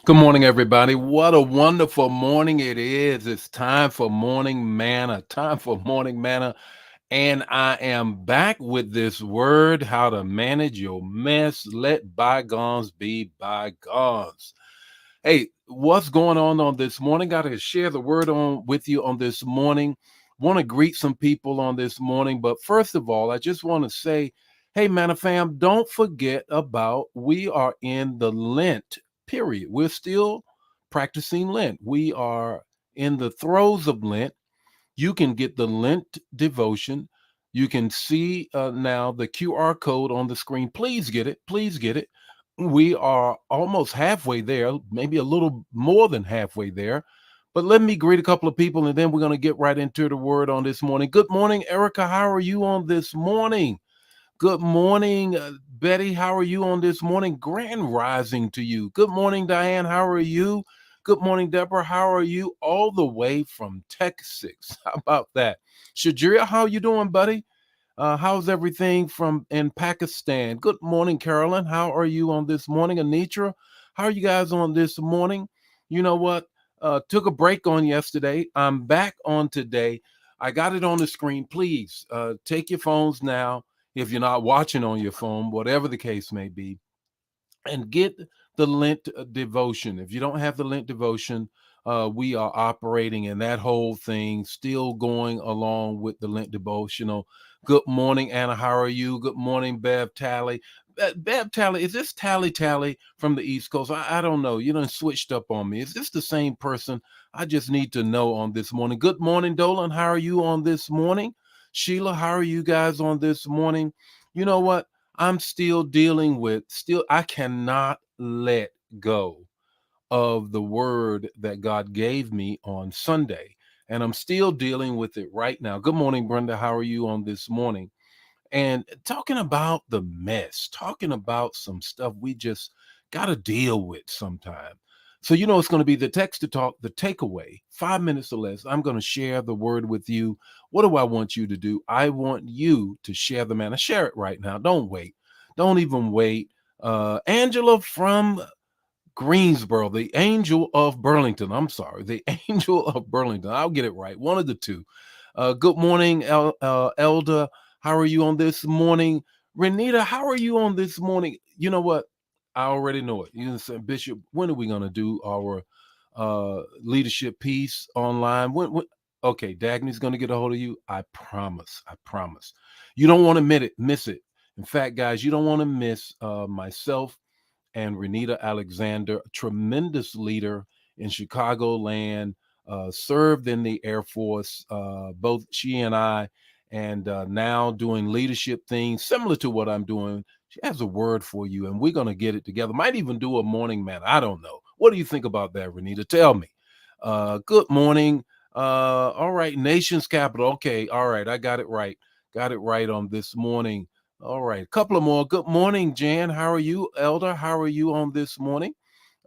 Good morning, everybody. What a wonderful morning it is. It's time for morning manna. Time for morning manna. And I am back with this word how to manage your mess. Let bygones be bygones. Hey, what's going on this morning? Got to share the word on with you on this morning. Want to greet some people on this morning. But first of all, I just want to say, hey, Manna fam, don't forget about we are in the Lent period. We're still practicing Lent. We are in the throes of Lent. You can get the Lent devotion. You can see now the QR code on the screen. Please get it. Please get it. We are almost halfway there, maybe a little more than halfway there. But let me greet a couple of people and then we're going to get right into the word on this morning. Good morning, Erica. How are you on this morning? Good morning, Betty. How are you on this morning? Grand rising to you. Good morning, Diane. How are you? Good morning, Deborah. How are you? All the way from Texas. How about that? Shadria, how you doing, buddy? How's everything from in Pakistan? Good morning, Carolyn. How are you on this morning? Anitra, how are you guys on this morning? You know what? Took a break on yesterday. I'm back on today. I got it on the screen. Please take your phones now if you're not watching on your phone, whatever the case may be, and get the Lent devotion. If you don't have the Lent devotion, we are operating in that whole thing, still going along with the Lent devotional. Good morning, Anna. How are you? Good morning, Bev Tally. Bev Tally, is this Tally Tally from the East Coast? I don't know. You done switched up on me. Is this the same person? I just need to know on this morning. Good morning, Dolan. How are you on this morning? Sheila, how are you guys on this morning? You know what? I'm still dealing with, still, I cannot let go of the word that God gave me on Sunday. And I'm still dealing with it right now. Good morning, Brenda. How are you on this morning? And talking about the mess, talking about some stuff we just got to deal with sometime. So, it's going to be the text to talk, the takeaway, 5 minutes or less. I'm going to share the word with you. What do I want you to do? I want you to share the manna. Share it right now. Don't wait. Don't even wait. Angela from Greensboro, the angel of Burlington. I'm sorry, the angel of Burlington. I'll get it right. One of the two. Good morning, Elder. How are you on this morning? Renita, how are you on this morning? You know what? I already know it. You say, Bishop, when are we going to do our leadership piece online? Okay, Dagny's going to get a hold of you. I promise. I promise. You don't want to miss it. In fact, guys, you don't want to miss myself and Renita Alexander, a tremendous leader in Chicagoland, served in the Air Force, both she and I, and now doing leadership things similar to what I'm doing. She has a word for you, and we're going to get it together. Might even do a morning man. I don't know. What do you think about that, Renita? Tell me. Good morning. All right, nation's capital. Okay, all right, I got it right. Got it right on this morning. All right, a couple of more. Good morning, Jan. How are you, Elder? How are you on this morning?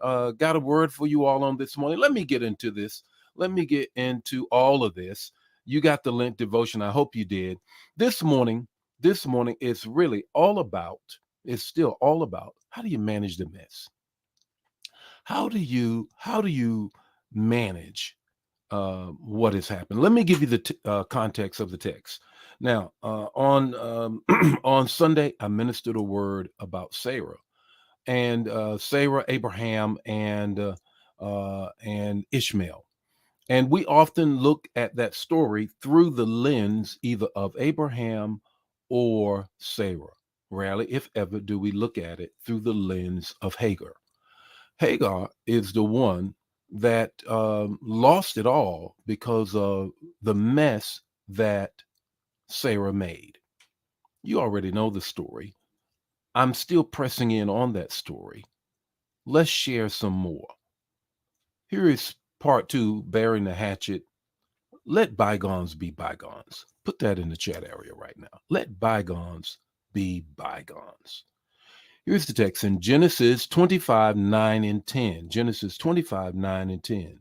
Got a word for you all on this morning. Let me get into this. Let me get into all of this. You got the Lent devotion. I hope you did. This morning, this morning is really all about, it's still all about how do you manage the mess? How do you manage what has happened? Let me give you the context of the text. Now, on on Sunday, I ministered a word about Sarah and Sarah, Abraham, and Ishmael. And we often look at that story through the lens either of Abraham or Sarah. Rarely, if ever, do we look at it through the lens of Hagar. Hagar is the one that lost it all because of the mess that Sarah made. You already know the story. I'm still pressing in on that story. Let's share some more. Here is part two, Burying the Hatchet. Let bygones be bygones. Put that in the chat area right now. Let bygones be bygones. Here's the text in Genesis 25, 9 and 10. Genesis 25, 9 and 10.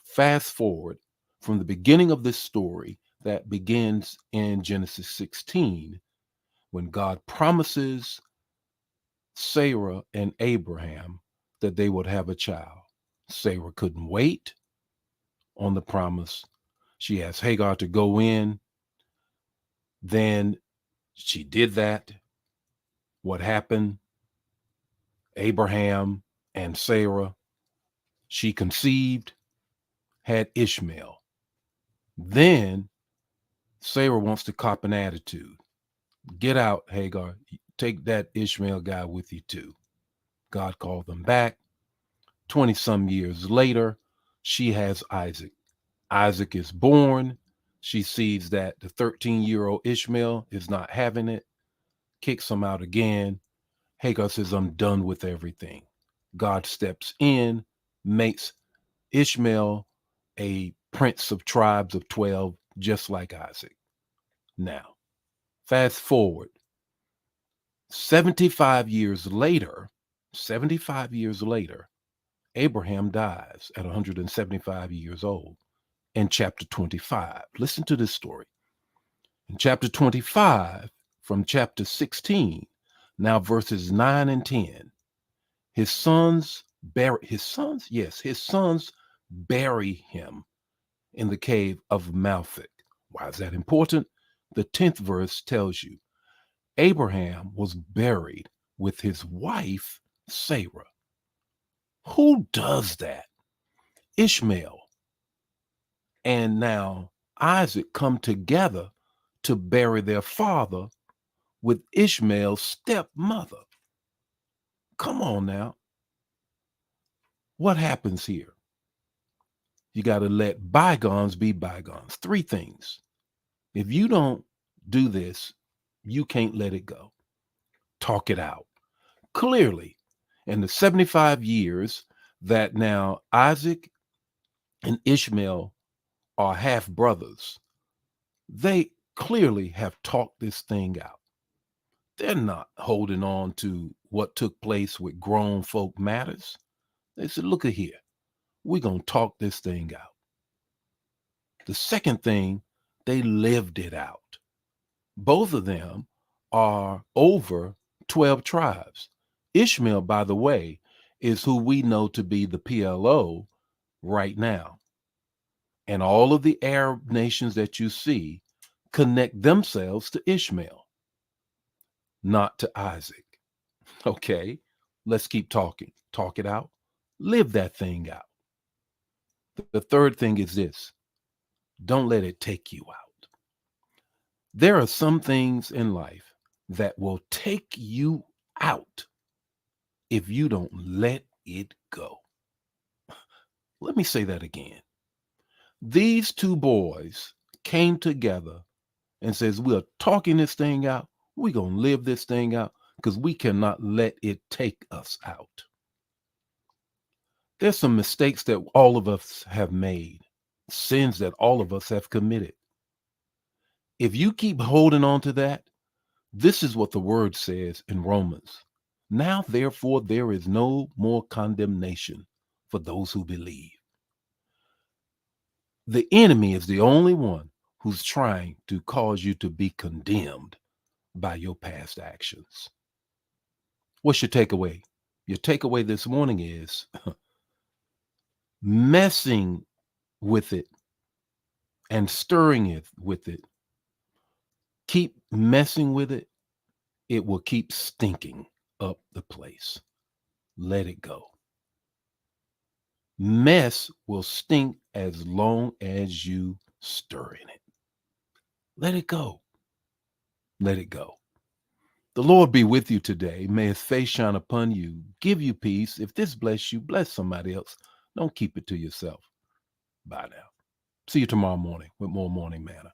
Fast forward from the beginning of this story that begins in Genesis 16, when God promises Sarah and Abraham that they would have a child. Sarah couldn't wait on the promise. She asked Hagar to go in. Then she did that. What happened? Abraham and Sarah, she conceived, had Ishmael. Then Sarah wants to cop an attitude. Get out, Hagar. Take that Ishmael guy with you too. God called them back. 20 some years later, she has Isaac. Isaac is born. She sees that the 13-year-old Ishmael is not having it, kicks him out again. Hagar says, I'm done with everything. God steps in, makes Ishmael a prince of tribes of 12, just like Isaac. Now, fast forward 75 years later, Abraham dies at 175 years old in chapter 25. Listen to this story. In chapter 25, from chapter 16, now verses 9 and 10, his sons bury him in the cave of Malthek. Why is that important? The 10th verse tells you Abraham was buried with his wife Sarah. Who does that? Ishmael and now Isaac come together to bury their father with Ishmael's stepmother. Come on now. What happens here? You got to let bygones be bygones. Three things. If you don't do this, you can't let it go. Talk it out. Clearly, in the 75 years that now Isaac and Ishmael are half brothers, they clearly have talked this thing out. They're not holding on to what took place with grown folk matters. They said, look at here, we're going to talk this thing out. The second thing, they lived it out. Both of them are over 12 tribes. Ishmael, by the way, is who we know to be the PLO right now. And all of the Arab nations that you see connect themselves to Ishmael, not to Isaac. Okay, let's keep talking. Talk it out. Live that thing out. The third thing is this: don't let it take you out. There are some things in life that will take you out if you don't let it go. Let me say that again. These two boys came together and says, we're talking this thing out. We're going to live this thing out because we cannot let it take us out. There's some mistakes that all of us have made, sins that all of us have committed. If you keep holding on to that, this is what the word says in Romans. Now, therefore, there is no more condemnation for those who believe. The enemy is the only one who's trying to cause you to be condemned by your past actions. What's your takeaway? Your takeaway this morning is messing with it and stirring it with it. Keep messing with it. It will keep stinking up the place. Let it go. Mess will stink as long as you stir in it. Let it go. Let it go. The Lord be with you today. May his face shine upon you, give you peace. If this bless you, bless somebody else. Don't keep it to yourself. Bye now. See you tomorrow morning with more Morning Manna.